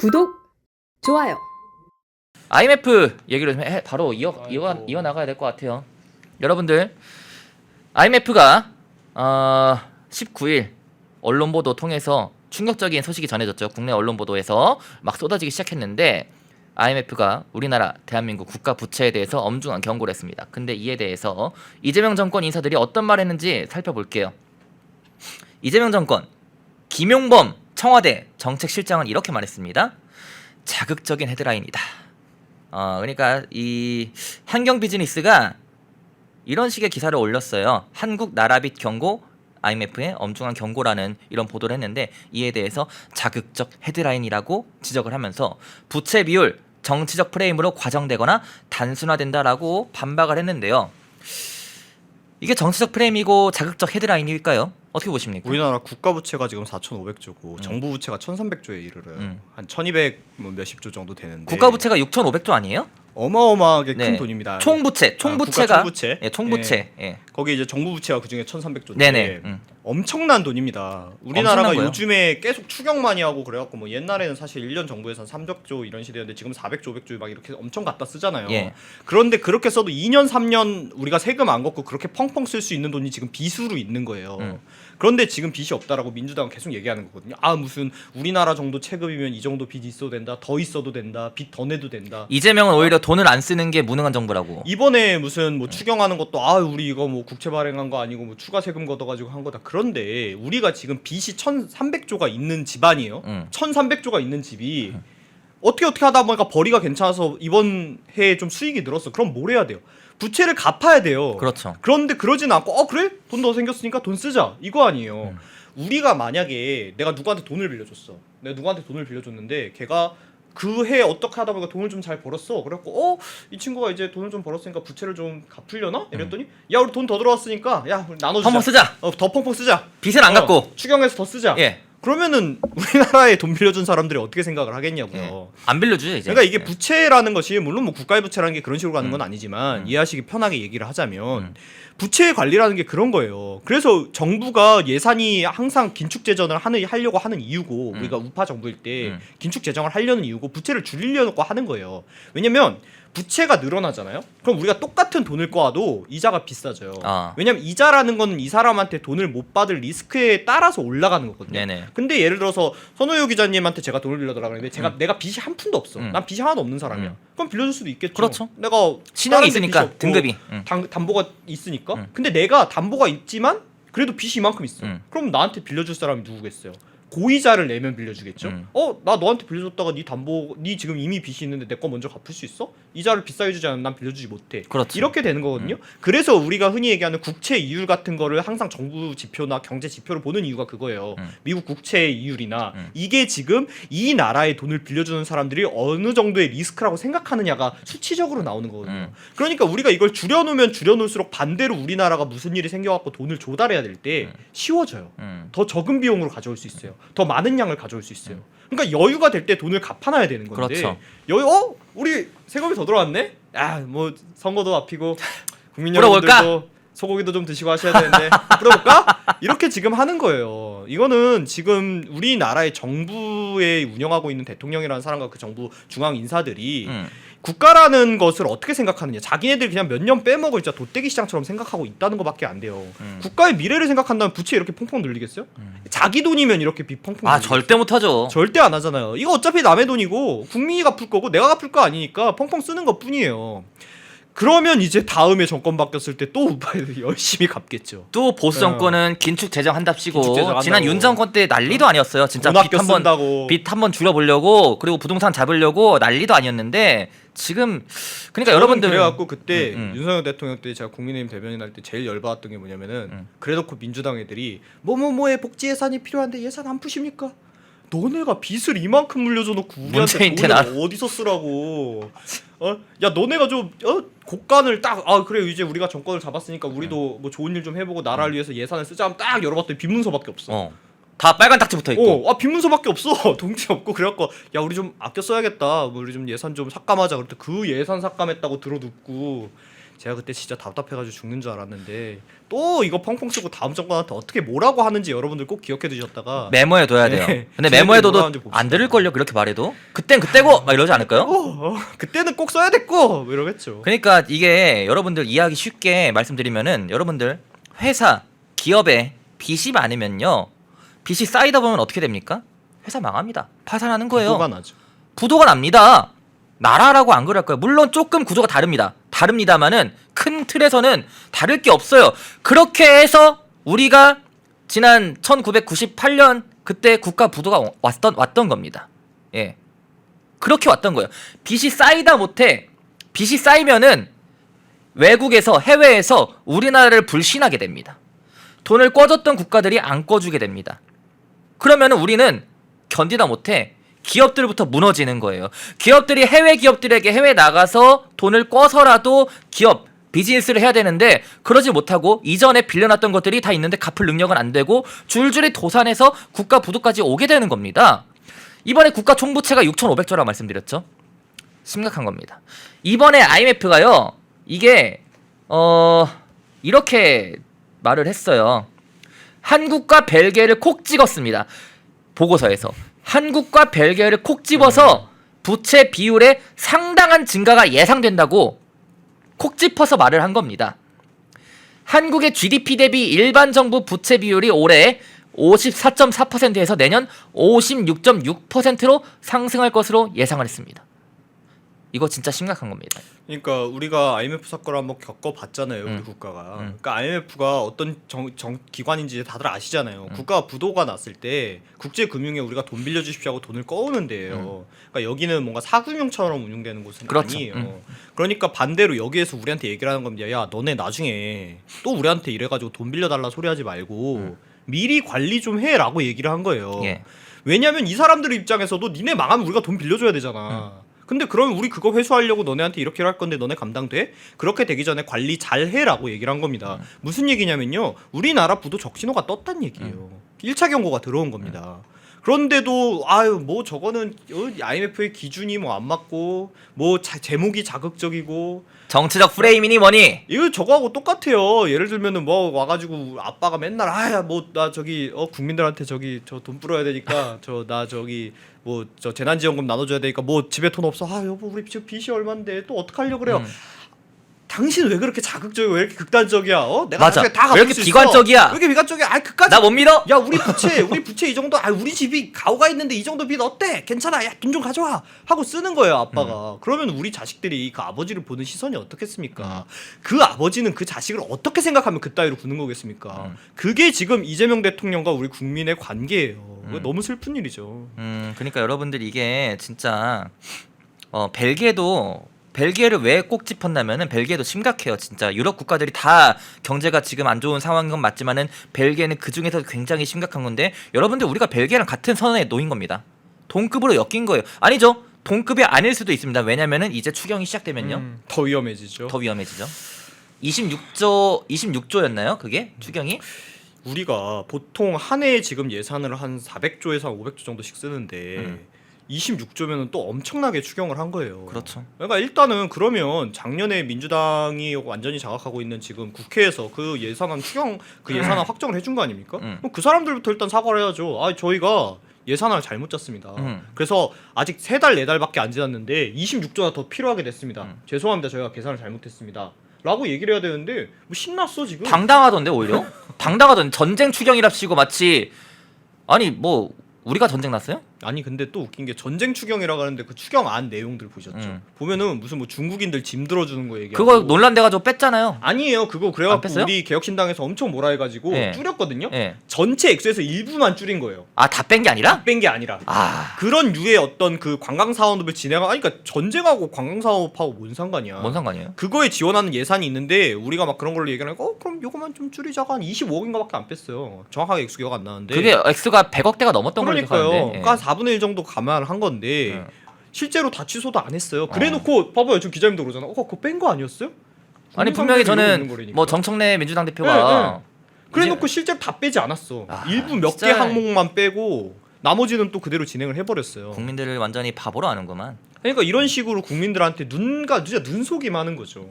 구독, 좋아요. IMF 얘기를 좀 바로 이어 나가야 될 것 같아요. 여러분들, IMF가 19일 언론 보도 통해서 충격적인 소식이 전해졌죠. 국내 언론 보도에서 막 쏟아지기 시작했는데 IMF가 우리나라 대한민국 국가 부채에 대해서 엄중한 경고를 했습니다. 근데 이에 대해서 이재명 정권 인사들이 어떤 말 했는지 살펴볼게요. 이재명 정권 김용범 청와대 정책실장은 이렇게 말했습니다. 자극적인 헤드라인이다. 그러니까 이 환경비즈니스가 이런 식의 기사를 올렸어요. 한국 나라빚 경고, IMF의 엄중한 경고라는 이런 보도를 했는데 이에 대해서 자극적 헤드라인이라고 지적을 하면서 부채 비율 정치적 프레임으로 과장되거나 단순화된다라고 반박을 했는데요. 이게 정치적 프레임이고 자극적 헤드라인일까요? 어떻게 보십니까? 우리나라 국가 부채가 지금 4,500조고 정부 부채가 1,300조에 이르러요. 한 1,200 몇십 조 정도 되는데 국가 부채가 6,500조 아니에요? 어마어마하게 네. 큰 돈입니다. 총부채, 총부채가 국가 총부채. 예, 총부채. 예. 거기 이제 정부 부채가 그중에 1,300조인데 네네. 엄청난 돈입니다. 우리나라가 엄청난 요즘에 계속 추경 많이 하고 그래갖고 뭐 옛날에는 사실 1년 정부 예산 300조 이런 시대였는데 지금 400조, 500조 막 이렇게 엄청 갖다 쓰잖아요. 예. 그런데 그렇게 써도 2년, 3년 우리가 세금 안 걷고 그렇게 펑펑 쓸 수 있는 돈이 지금 빚으로 있는 거예요. 그런데 지금 빚이 없다라고 민주당은 계속 얘기하는 거거든요. 무슨 우리나라 정도 체급이면 이 정도 빚이 있어도 된다, 더 있어도 된다, 빚 더 내도 된다. 이재명은 오히려 돈을 안 쓰는 게 무능한 정부라고. 이번에 무슨 뭐 추경하는 것도 우리 이거 뭐 국채 발행한 거 아니고 뭐 추가 세금 걷어가지고 한 거다. 그런데 우리가 지금 빚이 1,300조가 있는 집안이에요. 1,300조가 있는 집이 어떻게 하다 보니까 벌이가 괜찮아서 이번 해에 좀 수익이 늘었어. 그럼 뭘 해야 돼요? 부채를 갚아야 돼요. 그렇죠. 그런데 그러진 않고 그래? 돈 더 생겼으니까 돈 쓰자. 이거 아니에요. 우리가 만약에 내가 누구한테 돈을 빌려줬어. 내가 누구한테 돈을 빌려줬는데 걔가 그 해 어떻게 하다 보니까 돈을 좀 잘 벌었어. 그래갖고 이 친구가 이제 돈을 좀 벌었으니까 부채를 좀 갚으려나? 이랬더니 야 우리 돈 더 들어왔으니까 야 우리 나눠주자. 펑펑 쓰자. 더 펑펑 쓰자. 빚을 안 갚고. 추경해서 더 쓰자. 예. 그러면은 우리나라에 돈 빌려준 사람들이 어떻게 생각을 하겠냐고요. 예. 안 빌려주죠 이제. 그러니까 이게 부채라는 것이 물론 뭐 국가의 부채라는 게 그런 식으로 가는 건 아니지만 이해하시기 편하게 얘기를 하자면 부채 관리라는 게 그런 거예요. 그래서 정부가 예산이 항상 긴축 재정을 하려고 하는 이유고 우리가 우파 정부일 때 긴축 재정을 하려는 이유고 부채를 줄이려고 하는 거예요. 왜냐면 부채가 늘어나잖아요. 그럼 우리가 똑같은 돈을 꿔도 이자가 비싸져요. 왜냐면 이자라는 거는 이 사람한테 돈을 못 받을 리스크에 따라서 올라가는 거거든요. 네네. 근데 예를 들어서 선호유 기자님한테 제가 돈을 빌려달라고 했는데 내가 빚이 한 푼도 없어. 난 빚이 하나도 없는 사람이야. 그럼 빌려줄 수도 있겠죠. 그렇죠. 내가 신용이 있으니까 등급이. 담보가 있으니까. 근데 내가 담보가 있지만 그래도 빚이 이만큼 있어. 그럼 나한테 빌려줄 사람이 누구겠어요? 고이자를 내면 빌려주겠죠. 나 너한테 빌려줬다가 네 지금 이미 빚이 있는데 내 거 먼저 갚을 수 있어? 이자를 비싸게 주지 않으면 난 빌려주지 못해. 그렇죠. 이렇게 되는 거거든요. 그래서 우리가 흔히 얘기하는 국채 이율 같은 거를 항상 정부 지표나 경제 지표를 보는 이유가 그거예요. 미국 국채 이율이나 이게 지금 이 나라에 돈을 빌려주는 사람들이 어느 정도의 리스크라고 생각하느냐가 수치적으로 나오는 거거든요. 그러니까 우리가 이걸 줄여놓으면 줄여놓을수록 반대로 우리나라가 무슨 일이 생겨갖고 돈을 조달해야 될 때 쉬워져요. 더 적은 비용으로 가져올 수 있어요. 더 많은 양을 가져올 수 있어요. 그러니까 여유가 될 때 돈을 갚아놔야 되는 건데 그렇죠. 우리 세금이 더 들어왔네? 뭐 선거도 앞이고 국민 물어볼까? 여러분들도 소고기도 좀 드시고 하셔야 되는데 물어볼까? 이렇게 지금 하는 거예요. 이거는 지금 우리나라의 정부에 운영하고 있는 대통령이라는 사람과 그 정부 중앙 인사들이 국가라는 것을 어떻게 생각하느냐. 자기네들 그냥 몇 년 빼먹을 진짜 돗대기 시장처럼 생각하고 있다는 것밖에 안 돼요. 국가의 미래를 생각한다면 부채 이렇게 퐁퐁 늘리겠어요? 자기 돈이면 이렇게 빚 퐁퐁 늘리겠어요? 절대 못하죠. 절대 안 하잖아요. 이거 어차피 남의 돈이고 국민이 갚을 거고 내가 갚을 거 아니니까 펑펑 쓰는 것 뿐이에요. 그러면 이제 다음에 정권 바뀌었을 때 또 우파애들이 열심히 갚겠죠. 또 보수 정권은 긴축 재정 한답시고 긴축 재정 지난 한다고. 윤 정권 때 난리도 아니었어요. 진짜 돈 아껴 쓴다고. 빚 한번 줄여보려고 그리고 부동산 잡으려고 난리도 아니었는데 지금 그러니까 여러분들 그래갖고 그때 윤석열 대통령 때 제가 국민의힘 대변인 할 때 제일 열받았던 게 뭐냐면은 그래놓고 민주당 애들이 뭐뭐뭐에 복지 예산이 필요한데 예산 안 푸십니까? 너네가 빚을 이만큼 물려줘 놓고 우리한테 돈을 어디서 쓰라고? 야 너네가 좀 국간을 딱 그래 이제 우리가 정권을 잡았으니까 우리도 뭐 좋은 일 좀 해보고 나라를 위해서 예산을 쓰자 하면 딱 열어봤더니 빚 문서밖에 없어. 다 빨간 딱지 붙어 있고. 빚 문서밖에 없어. 동지 없고 그래갖고 야 우리 좀 아껴 써야겠다. 뭐 우리 좀 예산 좀 삭감하자. 그랬더니 그 예산 삭감했다고 들어눕고 제가 그때 진짜 답답해가지고 죽는 줄 알았는데 또 이거 펑펑 쓰고 다음 정권한테 어떻게 뭐라고 하는지 여러분들 꼭 기억해 두셨다가 메모해 둬야 돼요. 네. 근데 쟤네들이 메모해둬도 뭐라 하는지 봅시다. 안 들을걸요. 그렇게 말해도 그땐 그때고 막 이러지 않을까요? 그때는 꼭 써야 됐고 뭐 이러겠죠. 그러니까 이게 여러분들 이해하기 쉽게 말씀드리면은 여러분들 회사 기업에 빚이 많으면요, 빚이 쌓이다 보면 어떻게 됩니까? 회사 망합니다. 파산하는 거예요. 부도가 나죠. 부도가 납니다. 나라라고 안 그럴 거예요. 물론 조금 구조가 다릅니다만은 큰 틀에서는 다를 게 없어요. 그렇게 해서 우리가 지난 1998년 그때 국가 부도가 왔던 겁니다. 예, 그렇게 왔던 거예요. 빚이 쌓이다 못해 빚이 쌓이면은 외국에서 해외에서 우리나라를 불신하게 됩니다. 돈을 꿔줬던 국가들이 안 꿔주게 됩니다. 그러면은 우리는 견디다 못해 기업들부터 무너지는 거예요. 기업들이 해외 기업들에게 해외 나가서 돈을 꿔서라도 기업 비즈니스를 해야 되는데 그러지 못하고 이전에 빌려놨던 것들이 다 있는데 갚을 능력은 안 되고 줄줄이 도산해서 국가 부도까지 오게 되는 겁니다. 이번에 국가 총부채가 6,500조라고 말씀드렸죠. 심각한 겁니다. 이번에 IMF가요, 이게 이렇게 말을 했어요. 한국과 벨기에를 콕 찍었습니다. 보고서에서 한국과 벨기에를 콕 집어서 부채 비율의 상당한 증가가 예상된다고 콕 짚어서 말을 한 겁니다. 한국의 GDP 대비 일반 정부 부채 비율이 올해 54.4%에서 내년 56.6%로 상승할 것으로 예상을 했습니다. 이거 진짜 심각한 겁니다. 그러니까 우리가 IMF 사건을 한번 겪어봤잖아요, 우리 국가가. 그러니까 IMF가 어떤 기관인지 다들 아시잖아요. 국가가 부도가 났을 때 국제금융에 우리가 돈 빌려주십시오 하고 돈을 꺼오는 데예요. 그러니까 여기는 뭔가 사금융처럼 운영되는 곳은 그렇죠. 아니에요. 그러니까 반대로 여기에서 우리한테 얘기를 하는 겁니다. 야, 너네 나중에 또 우리한테 이래가지고 돈 빌려달라 소리하지 말고 미리 관리 좀 해라고 얘기를 한 거예요. 예. 왜냐하면 이 사람들 입장에서도 니네 망하면 우리가 돈 빌려줘야 되잖아. 근데 그러면 우리 그거 회수하려고 너네한테 이렇게 할 건데 너네 감당돼? 그렇게 되기 전에 관리 잘 해라고 얘기를 한 겁니다. 무슨 얘기냐면요, 우리나라 부도 적신호가 떴단 얘기예요. 1차 경고가 들어온 겁니다. 그런데도 아유 뭐 저거는 IMF의 기준이 뭐 안 맞고 뭐 제목이 자극적이고 정치적 프레임이니 뭐니? 이거 저거하고 똑같아요. 예를 들면은 뭐 와가지고 아빠가 맨날 아야 뭐 나 저기 국민들한테 저기 저 돈 뿌려야 되니까 저 나 저기 뭐 저 재난지원금 나눠줘야 되니까 뭐 집에 돈 없어. 아 여보 우리 지금 빚이 얼만데 또 어떡하려고 그래요. 당신 왜 그렇게 자극적이고 왜 이렇게 극단적이야? 내가 맞아. 나중에 다 왜 갚을 이렇게 수 있어. 비관적이야? 왜 이렇게 비관적이야? 아 그까지 나 못 믿어? 야 우리 부채 이 정도 우리 집이 가오가 있는데 이 정도 빚 어때? 괜찮아. 야 돈 좀 가져와 하고 쓰는 거예요 아빠가. 그러면 우리 자식들이 그 아버지를 보는 시선이 어떻겠습니까? 그 아버지는 그 자식을 어떻게 생각하면 그따위로 구는 거겠습니까? 그게 지금 이재명 대통령과 우리 국민의 관계예요. 그거 너무 슬픈 일이죠. 그러니까 여러분들 이게 진짜 벨기에를 왜 꼭 짚었냐면은 벨기에도 심각해요. 진짜 유럽 국가들이 다 경제가 지금 안 좋은 상황인 건 맞지만은 벨기에는 그 중에서 굉장히 심각한 건데, 여러분들 우리가 벨기에랑 같은 선에 놓인 겁니다. 동급으로 엮인 거예요. 아니죠. 동급이 아닐 수도 있습니다. 왜냐면은 이제 추경이 시작되면요. 더 위험해지죠. 더 위험해지죠. 26조였나요? 그게 추경이? 우리가 보통 한 해에 지금 예산을 한 400조에서 한 500조 정도씩 쓰는데 26조면은 또 엄청나게 추경을 한 거예요. 그렇죠. 그러니까 일단은 그러면 작년에 민주당이 완전히 장악하고 있는 지금 국회에서 그 예산안 추경 그 예산안 확정을 해준 거 아닙니까? 그럼 그 사람들부터 일단 사과를 해야죠. 아 저희가 예산안을 잘못 짰습니다. 그래서 아직 3달 4달밖에 안 지났는데 26조가 더 필요하게 됐습니다. 죄송합니다. 저희가 계산을 잘못했습니다. 라고 얘기를 해야 되는데 뭐 신났어 지금. 당당하던데 오히려? 당당하던 전쟁 추경이랍시고 마치 아니 뭐 우리가 전쟁 났어요? 아니 근데 또 웃긴 게 전쟁 추경이라고 하는데 그 추경안 내용들 보셨죠? 보면은 무슨 뭐 중국인들 짐 들어주는 거 얘기하고 그거 논란돼가지고 뺐잖아요. 아니에요. 그거 안 그래갖고 뺐어요? 우리 개혁신당에서 엄청 뭐라 해가지고 네. 줄였거든요. 예. 전체 액수에서 일부만 줄인 거예요. 아 다 뺀 게 아니라? 뺀 게 아니라 그런 류의 어떤 그 관광 사업을 진행하. 그러니까 전쟁하고 관광 사업하고 뭔 상관이야? 뭔 상관이에요? 그거에 지원하는 예산이 있는데 우리가 막 그런 걸로 얘기하니까 그럼 요거만 좀 줄이자가 한 25억인가밖에 안 뺐어요. 정확하게 액수 기억 안 나는데. 그게 액수가 100억대가 넘었던 걸로 그러니까요. 기억하는데. 그러니까 4분의 1 정도 감안한 건데 실제로 다 취소도 안 했어요. 그래놓고 봐봐요. 저 기자님도 그러잖아. 그거 뺀 거 아니었어요? 아니 분명히 저는 거라니까. 뭐 정청래 민주당 대표가 그래놓고 실제로 다 빼지 않았어. 아, 일부 몇 개 진짜. 항목만 빼고 나머지는 또 그대로 진행을 해버렸어요. 국민들을 완전히 바보로 하는구만. 그러니까 이런 식으로 국민들한테 진짜 눈속임 하는 거죠.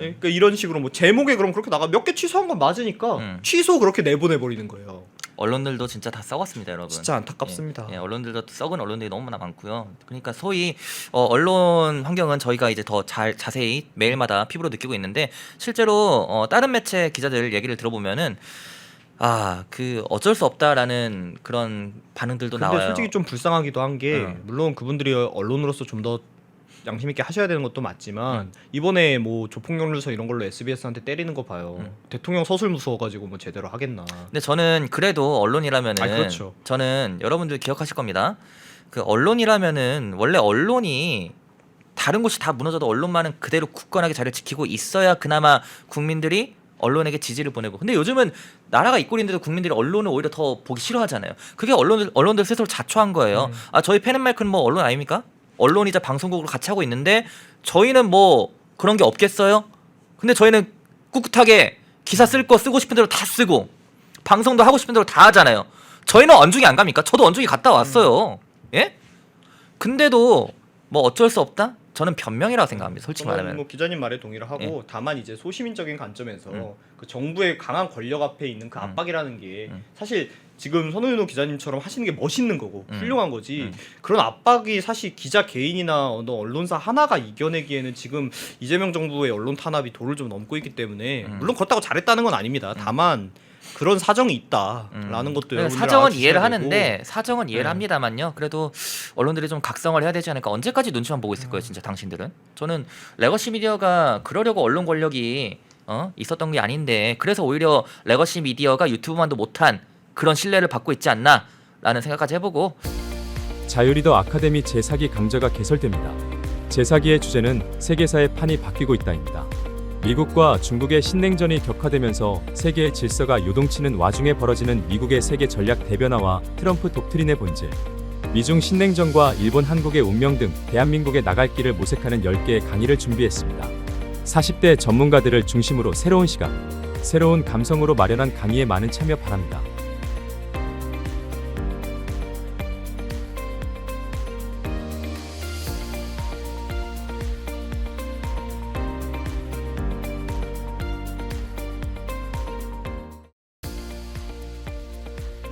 그러니까 이런 식으로 뭐 제목에 그럼 그렇게 나가 몇 개 취소한 건 맞으니까 취소 그렇게 내보내 버리는 거예요. 언론들도 진짜 다 썩었습니다, 여러분. 진짜 안타깝습니다. 예, 언론들도 썩은 언론들이 너무나 많고요. 그러니까 소위 언론 환경은 저희가 이제 더 자세히 매일마다 피부로 느끼고 있는데 실제로 다른 매체 기자들 얘기를 들어보면은 그 어쩔 수 없다라는 그런 반응들도 근데 나와요. 솔직히 좀 불쌍하기도 한 게 물론 그분들이 언론으로서 좀 더 양심 있게 하셔야 되는 것도 맞지만 이번에 뭐 조폭력 누서 이런 걸로 SBS한테 때리는 거 봐요. 대통령 서술 무서워가지고 뭐 제대로 하겠나. 근데 저는 그래도 언론이라면은 그렇죠. 저는 여러분들 기억하실 겁니다. 그 언론이라면은 원래 언론이 다른 곳이 다 무너져도 언론만은 그대로 굳건하게 자리를 지키고 있어야 그나마 국민들이 언론에게 지지를 보내고. 근데 요즘은 나라가 이꼴인데도 국민들이 언론을 오히려 더 보기 싫어하잖아요. 그게 언론들 스스로 자초한 거예요. 저희 펜앤마이크는 뭐 언론 아닙니까? 언론이자 방송국으로 같이 하고 있는데 저희는 뭐 그런 게 없겠어요? 근데 저희는 꿋꿋하게 기사 쓸 거 쓰고 싶은 대로 다 쓰고 방송도 하고 싶은 대로 다 하잖아요. 저희는 언중이 안 갑니까? 저도 언중이 갔다 왔어요. 예? 근데도 뭐 어쩔 수 없다? 저는 변명이라고 생각합니다. 솔직히 말하면. 뭐 기자님 말에 동의를 하고 다만 이제 소시민적인 관점에서 그 정부의 강한 권력 앞에 있는 그 압박이라는 게 사실 지금 선우윤호 기자님처럼 하시는 게 멋있는 거고 훌륭한 거지. 그런 압박이 사실 기자 개인이나 언론사 하나가 이겨내기에는 지금 이재명 정부의 언론 탄압이 도를 좀 넘고 있기 때문에 물론 그렇다고 잘했다는 건 아닙니다. 다만 그런 사정이 있다라는 것도 여러분들 사정은 이해를 알아주셔야 하는데 되고. 사정은 이해를 합니다만요. 그래도 언론들이 좀 각성을 해야 되지 않을까. 언제까지 눈치만 보고 있을 거예요, 진짜 당신들은. 저는 레거시 미디어가 그러려고 언론 권력이 있었던 게 아닌데 그래서 오히려 레거시 미디어가 유튜브만도 못한 그런 신뢰를 받고 있지 않나라는 생각까지 해보고. 자유리더 아카데미 재사기 강좌가 개설됩니다. 재사기의 주제는 세계사의 판이 바뀌고 있다입니다. 미국과 중국의 신냉전이 격화되면서 세계의 질서가 요동치는 와중에 벌어지는 미국의 세계 전략 대변화와 트럼프 독트린의 본질, 미중 신냉전과 일본 한국의 운명 등 대한민국의 나갈 길을 모색하는 10개의 강의를 준비했습니다. 40대 전문가들을 중심으로 새로운 시각, 새로운 감성으로 마련한 강의에 많은 참여 바랍니다.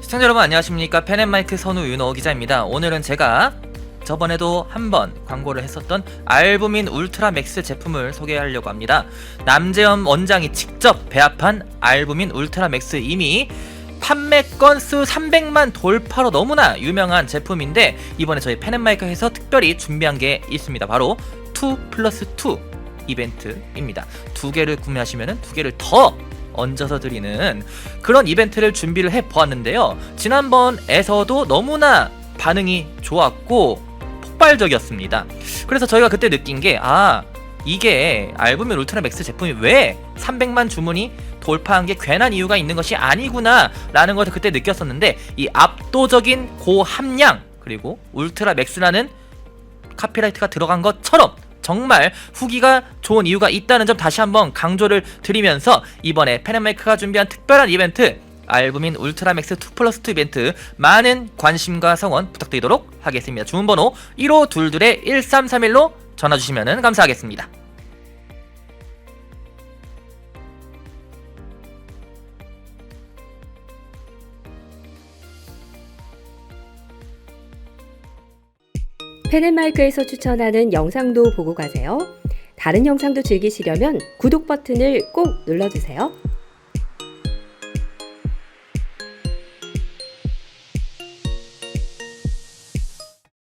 시청자 여러분 안녕하십니까. 펜앤마이크 선우윤호 기자입니다. 오늘은 제가 저번에도 한번 광고를 했었던 알부민 울트라 맥스 제품을 소개하려고 합니다. 남재현 원장이 직접 배합한 알부민 울트라 맥스, 이미 판매 건수 300만 돌파로 너무나 유명한 제품인데 이번에 저희 펜앤마이크에서 특별히 준비한 게 있습니다. 바로 2+2 이벤트입니다. 2개를 구매하시면 2개를 더 얹어서 드리는 그런 이벤트를 준비를 해보았는데요. 지난번에서도 너무나 반응이 좋았고 폭발적이었습니다. 그래서 저희가 그때 느낀 게 이게 알부민 울트라 맥스 제품이 왜 300만 주문이 돌파한 게 괜한 이유가 있는 것이 아니구나 라는 것을 그때 느꼈었는데, 이 압도적인 고함량 그리고 울트라 맥스라는 카피라이트가 들어간 것처럼 정말 후기가 좋은 이유가 있다는 점 다시 한번 강조를 드리면서 이번에 펜앤마이크가 준비한 특별한 이벤트 알부민 울트라 맥스 2+2 이벤트 많은 관심과 성원 부탁드리도록 하겠습니다. 주문번호 1522-1331로 전화주시면 감사하겠습니다. 펜앤마이크에서 추천하는 영상도 보고 가세요. 다른 영상도 즐기시려면 구독 버튼을 꼭 눌러주세요.